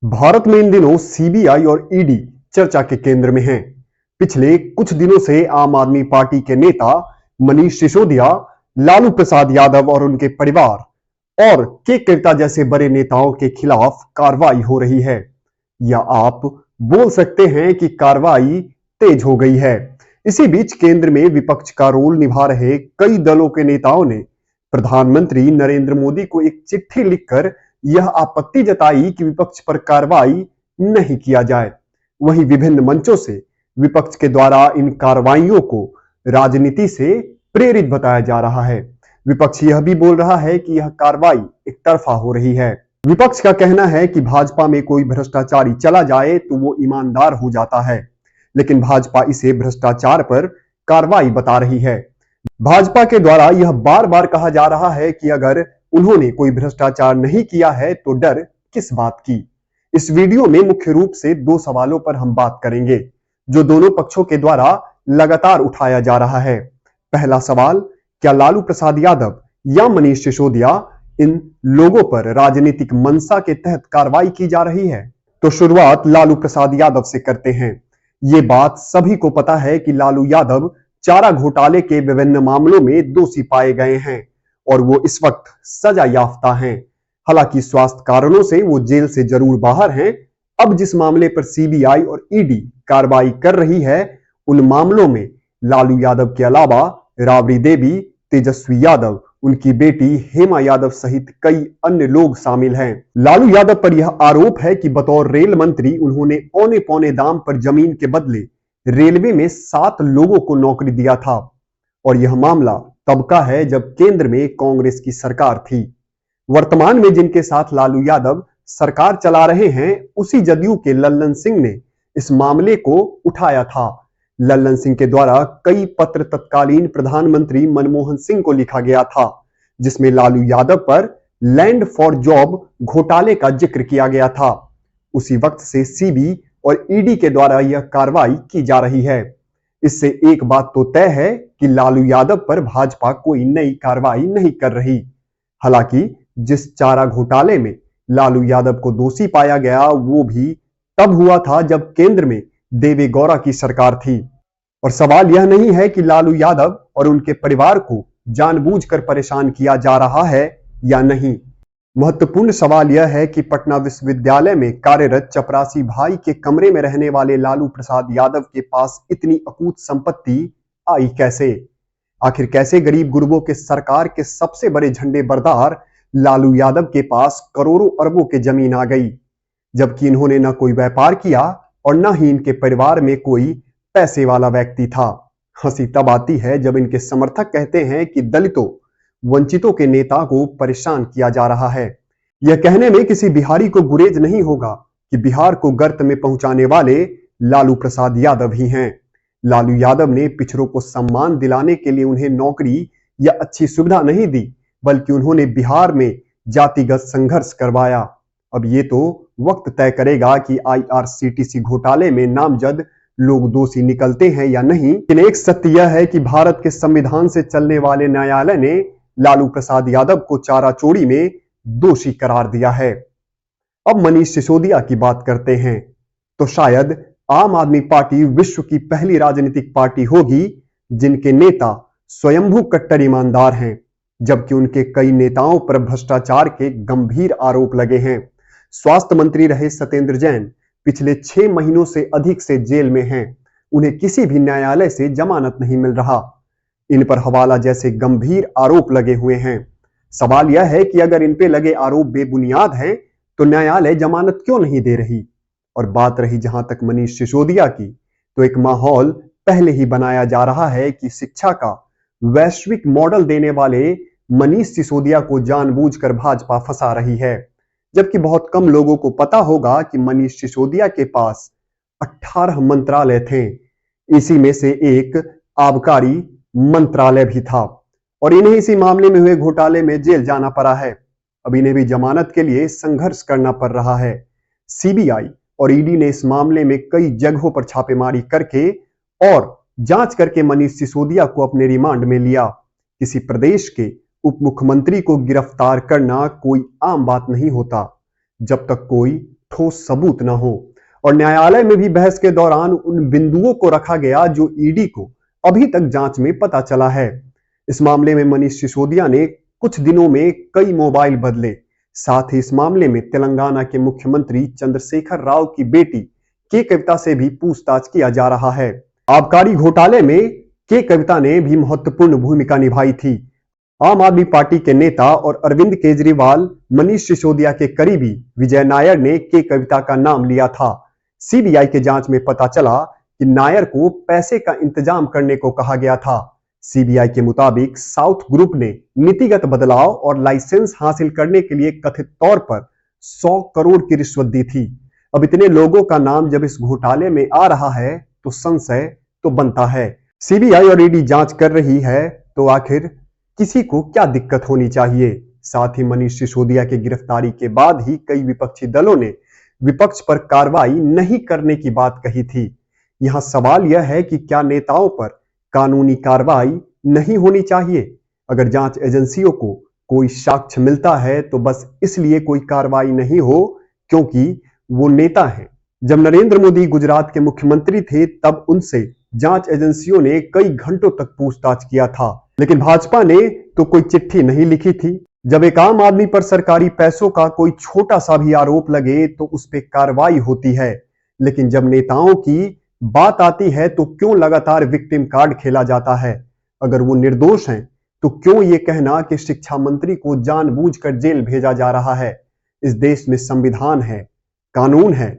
भारत में इन दिनों सीबीआई और ईडी चर्चा के केंद्र में हैं। पिछले कुछ दिनों से आम आदमी पार्टी के नेता मनीष सिसोदिया, लालू प्रसाद यादव और उनके परिवार और के कृता जैसे बड़े नेताओं के खिलाफ कार्रवाई हो रही है, या आप बोल सकते हैं कि कार्रवाई तेज हो गई है। इसी बीच केंद्र में विपक्ष का रोल निभा रहे कई दलों के नेताओं ने प्रधानमंत्री नरेंद्र मोदी को एक चिट्ठी लिखकर यह आपत्ति जताई कि विपक्ष पर कार्रवाई नहीं किया जाए। वहीं विभिन्न मंचों से विपक्ष के द्वारा इन कार्रवाइयों को राजनीति से प्रेरित बताया जा रहा है। विपक्ष यह भी बोल रहा है कि यह कार्रवाई एक तरफा हो रही है। विपक्ष का कहना है कि भाजपा में कोई भ्रष्टाचारी चला जाए तो वो ईमानदार हो जाता है, लेकिन भाजपा इसे भ्रष्टाचार पर कार्रवाई बता रही है। भाजपा के द्वारा यह बार बार कहा जा रहा है कि अगर उन्होंने कोई भ्रष्टाचार नहीं किया है तो डर किस बात की। इस वीडियो में मुख्य रूप से दो सवालों पर हम बात करेंगे जो दोनों पक्षों के द्वारा लगातार उठाया जा रहा है। पहला सवाल, क्या लालू प्रसाद यादव या मनीष सिसोदिया इन लोगों पर राजनीतिक मंशा के तहत कार्रवाई की जा रही है? तो शुरुआत लालू प्रसाद यादव से करते हैं। ये बात सभी को पता है कि लालू यादव चारा घोटाले के विभिन्न मामलों में दोषी पाए गए हैं और वो इस वक्त सजा याफ्ता हैं। हालांकि स्वास्थ्य कारणों से वो जेल से जरूर बाहर हैं। अब जिस मामले पर सीबीआई और ईडी कार्रवाई कर रही है, उन मामलों में लालू यादव के अलावा राबड़ी देवी, तेजस्वी यादव, उनकी बेटी हेमा यादव सहित कई अन्य लोग शामिल हैं। लालू यादव पर यह आरोप है कि बतौर रेल मंत्री उन्होंने औने पौने दाम पर जमीन के बदले रेलवे में 7 लोगों को नौकरी दिया था और यह मामला तब का है जब केंद्र में कांग्रेस की सरकार थी। वर्तमान में जिनके साथ लालू यादव सरकार चला रहे हैं, उसी जदयू के लल्लन सिंह ने इस मामले को उठाया था। लल्लन सिंह के द्वारा कई पत्र तत्कालीन प्रधानमंत्री मनमोहन सिंह को लिखा गया था, जिसमें लालू यादव पर लैंड फॉर जॉब घोटाले का जिक्र किया गया था। उसी वक्त से सीबी और ईडी के द्वारा यह कार्रवाई की जा रही है। इससे एक बात तो तय है कि लालू यादव पर भाजपा कोई नई कार्रवाई नहीं कर रही। हालांकि जिस चारा घोटाले में लालू यादव को दोषी पाया गया, वो भी तब हुआ था जब केंद्र में देवे गौड़ा की सरकार थी। और सवाल यह नहीं है कि लालू यादव और उनके परिवार को जानबूझकर परेशान किया जा रहा है या नहीं। महत्वपूर्ण सवाल यह है कि पटना विश्वविद्यालय में कार्यरत चपरासी भाई के कमरे में रहने वाले लालू प्रसाद यादव के पास इतनी अकूत संपत्ति आई कैसे? आखिर कैसे गरीब गुरबों के सरकार के सबसे बड़े झंडे बरदार लालू यादव के पास करोड़ों अरबों की जमीन आ गई, जबकि इन्होंने न कोई व्यापार किया और न ही इनके परिवार में कोई पैसे वाला व्यक्ति था। हंसी तब आती है जब इनके समर्थक कहते हैं कि दलितों, वंचितों के नेता को परेशान किया जा रहा है। यह कहने में किसी बिहारी को गुरेज नहीं होगा कि बिहार को गर्त में पहुंचाने वाले लालू प्रसाद यादव ही हैं। लालू यादव ने पिछड़ों को सम्मान दिलाने के लिए उन्हें नौकरी या अच्छी सुविधा नहीं दी, बल्कि उन्होंने बिहार में जातिगत संघर्ष करवाया। अब ये तो वक्त तय करेगा कि आईआरसीटीसी घोटाले में नामजद लोग दोषी निकलते हैं या नहीं। लेकिन एक सत्य यह है कि भारत के संविधान से चलने वाले न्यायालय ने लालू प्रसाद यादव को चारा चोरी में दोषी करार दिया है। अब मनीष सिसोदिया की बात करते हैं। तो शायद आम आदमी पार्टी विश्व की पहली राजनीतिक पार्टी होगी जिनके नेता स्वयंभू कट्टर ईमानदार हैं, जबकि उनके कई नेताओं पर भ्रष्टाचार के गंभीर आरोप लगे हैं। स्वास्थ्य मंत्री रहे सत्येंद्र जैन पिछले 6 महीनों से अधिक से जेल में हैं। उन्हें किसी भी न्यायालय से जमानत नहीं मिल रहा। इन पर हवाला जैसे गंभीर आरोप लगे हुए हैं। सवाल यह है कि अगर इन पे लगे आरोप बेबुनियाद हैं, तो न्यायालय जमानत क्यों नहीं दे रही? और बात रही जहां तक मनीष सिसोदिया की, तो एक माहौल पहले ही बनाया जा रहा है कि शिक्षा का वैश्विक मॉडल देने वाले मनीष सिसोदिया को जानबूझकर भाजपा फंसा रही है, जबकि बहुत कम लोगों को पता होगा कि मनीष सिसोदिया के पास 18 मंत्रालय थे। इसी में से एक आबकारी मंत्रालय भी था और इन्हें इसी मामले में हुए घोटाले में जेल जाना पड़ा है। अब इन्हें भी जमानत के लिए संघर्ष करना पड़ रहा है। सीबीआई और ईडी ने इस मामले में कई जगहों पर छापेमारी करके और जांच करके मनीष सिसोदिया को अपने रिमांड में लिया। किसी प्रदेश के उप मुख्यमंत्री को गिरफ्तार करना कोई आम बात नहीं होता। जब तक कोई ठोस सबूत न हो। और न्यायालय में भी बहस के दौरान उन बिंदुओं को रखा गया जो ईडी को अभी तक जांच में पता चला है। इस मामले में मनीष सिसोदिया ने कुछ दिनों में कई मोबाइल बदले। साथ ही इस मामले में तेलंगाना के मुख्यमंत्री चंद्रशेखर राव की बेटी के कविता से भी पूछताछ किया जा रहा है। आबकारी घोटाले में के कविता ने भी महत्वपूर्ण भूमिका निभाई थी। आम आदमी पार्टी के नेता और अरविंद केजरीवाल मनीष सिसोदिया के करीबी विजय नायर ने के कविता का नाम लिया था। सीबीआई के जांच में पता चला कि नायर को पैसे का इंतजाम करने को कहा गया था। सीबीआई के मुताबिक साउथ ग्रुप ने नीतिगत बदलाव और लाइसेंस हासिल करने के लिए कथित तौर पर 100 करोड़ की रिश्वत दी थी। अब इतने लोगों का नाम जब इस घोटाले में आ रहा है तो संशय तो बनता है। सीबीआई और ईडी जांच कर रही है तो आखिर किसी को क्या दिक्कत होनी चाहिए। साथ ही मनीष सिसोदिया की गिरफ्तारी के बाद ही कई विपक्षी दलों ने विपक्ष पर कार्रवाई नहीं करने की बात कही थी। यहां सवाल यह है कि क्या नेताओं पर कानूनी कार्रवाई नहीं होनी चाहिए? अगर जांच एजेंसियों को कोई साक्ष्य मिलता है तो बस इसलिए कोई कार्रवाई नहीं हो क्योंकि वो नेता हैं। जब नरेंद्र मोदी गुजरात के मुख्यमंत्री थे तब उनसे जांच एजेंसियों ने कई घंटों तक पूछताछ किया था, लेकिन भाजपा ने तो कोई चिट्ठी नहीं लिखी थी। जब एक आम आदमी पर सरकारी पैसों का कोई छोटा सा भी आरोप लगे तो उस पर कार्रवाई होती है, लेकिन जब नेताओं की बात आती है तो क्यों लगातार विक्टिम कार्ड खेला जाता है? अगर वो निर्दोष हैं तो क्यों ये कहना कि शिक्षा मंत्री को जानबूझकर जेल भेजा जा रहा है? इस देश में संविधान है, कानून है,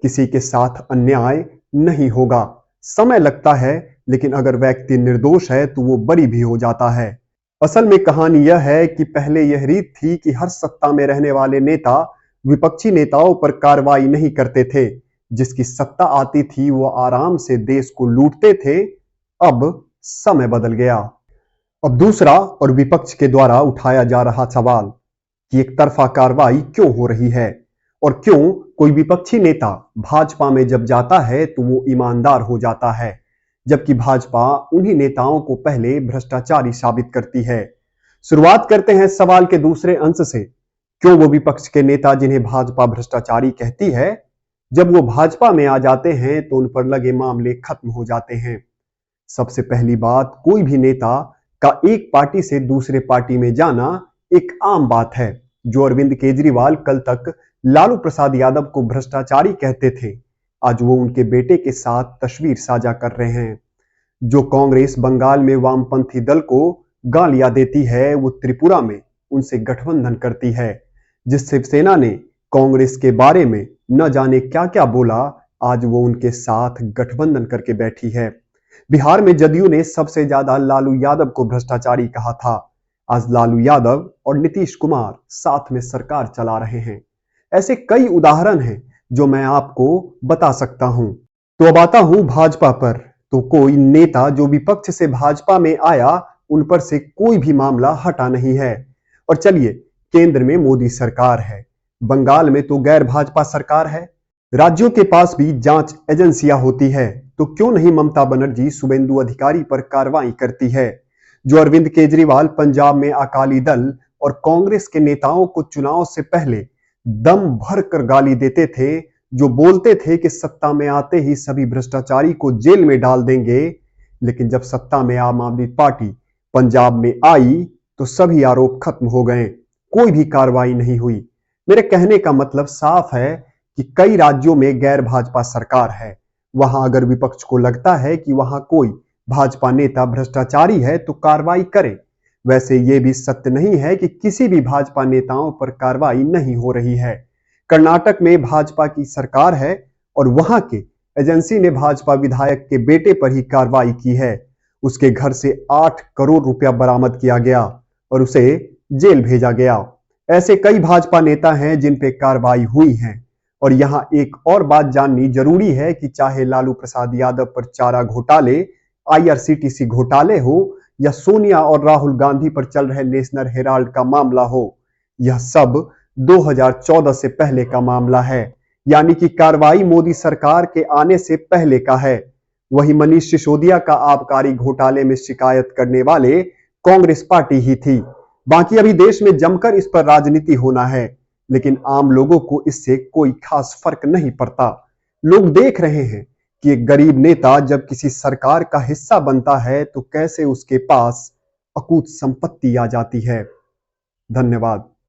किसी के साथ अन्याय नहीं होगा। समय लगता है, लेकिन अगर व्यक्ति निर्दोष है तो वो बरी भी हो जाता है। असल में कहानी यह है कि पहले यह रीत थी कि हर सत्ता में रहने वाले नेता विपक्षी नेताओं पर कार्रवाई नहीं करते थे। जिसकी सत्ता आती थी वो आराम से देश को लूटते थे। अब समय बदल गया। अब दूसरा और विपक्ष के द्वारा उठाया जा रहा सवाल कि एक तरफा कार्रवाई क्यों हो रही है और क्यों कोई विपक्षी नेता भाजपा में जब जाता है तो वो ईमानदार हो जाता है, जबकि भाजपा उन्हीं नेताओं को पहले भ्रष्टाचारी साबित करती है। शुरुआत करते हैं सवाल के दूसरे अंश से। क्यों वो विपक्ष के नेता जिन्हें भाजपा भ्रष्टाचारी कहती है, जब वो भाजपा में आ जाते हैं तो उन पर लगे मामले खत्म हो जाते हैं? सबसे पहली बात, कोई भी नेता का एक पार्टी से दूसरे पार्टी में जाना एक आम बात है। जो अरविंद केजरीवाल कल तक लालू प्रसाद यादव को भ्रष्टाचारी कहते थे, आज वो उनके बेटे के साथ तस्वीर साझा कर रहे हैं। जो कांग्रेस बंगाल में वामपंथी दल को गालियां देती है, वो त्रिपुरा में उनसे गठबंधन करती है। जिस शिवसेना ने कांग्रेस के बारे में न जाने क्या क्या बोला, आज वो उनके साथ गठबंधन करके बैठी है। बिहार में जदयू ने सबसे ज्यादा लालू यादव को भ्रष्टाचारी कहा था। आज लालू यादव और नीतीश कुमार साथ में सरकार चला रहे हैं। ऐसे कई उदाहरण हैं जो मैं आपको बता सकता हूं। तो अब आता हूं भाजपा पर। तो कोई नेता जो विपक्ष से भाजपा में आया, उन पर से कोई भी मामला हटा नहीं है। और चलिए, केंद्र में मोदी सरकार है, बंगाल में तो गैर भाजपा सरकार है, राज्यों के पास भी जांच एजेंसियां होती है, तो क्यों नहीं ममता बनर्जी शुभेंदु अधिकारी पर कार्रवाई करती है? जो अरविंद केजरीवाल पंजाब में अकाली दल और कांग्रेस के नेताओं को चुनाव से पहले दम भर कर गाली देते थे, जो बोलते थे कि सत्ता में आते ही सभी भ्रष्टाचारी को जेल में डाल देंगे, लेकिन जब सत्ता में आम आदमी पार्टी पंजाब में आई तो सभी आरोप खत्म हो गए, कोई भी कार्रवाई नहीं हुई। मेरे कहने का मतलब साफ है कि कई राज्यों में गैर भाजपा सरकार है। वहां अगर विपक्ष को लगता है कि वहां कोई भाजपा नेता भ्रष्टाचारी है तो कार्रवाई करे। वैसे यह भी सत्य नहीं है कि किसी भी भाजपा नेताओं पर कार्रवाई नहीं हो रही है। कर्नाटक में भाजपा की सरकार है और वहां के एजेंसी ने भाजपा विधायक के बेटे पर ही कार्रवाई की है। उसके घर से 8 करोड़ रुपया बरामद किया गया और उसे जेल भेजा गया। ऐसे कई भाजपा नेता हैं जिन पे कार्रवाई हुई है। और यहां एक और बात जाननी जरूरी है कि चाहे लालू प्रसाद यादव पर चारा घोटाले, आईआरसीटीसी घोटाले हो या सोनिया और राहुल गांधी पर चल रहे नेशनल हेराल्ड का मामला हो, यह सब 2014 से पहले का मामला है। यानी कि कार्रवाई मोदी सरकार के आने से पहले का है। वही मनीष सिसोदिया का आबकारी घोटाले में शिकायत करने वाले कांग्रेस पार्टी ही थी। बाकी अभी देश में जमकर इस पर राजनीति होना है। लेकिन आम लोगों को इससे कोई खास फर्क नहीं पड़ता। लोग देख रहे हैं कि एक गरीब नेता जब किसी सरकार का हिस्सा बनता है तो कैसे उसके पास अकूत संपत्ति आ जाती है। धन्यवाद।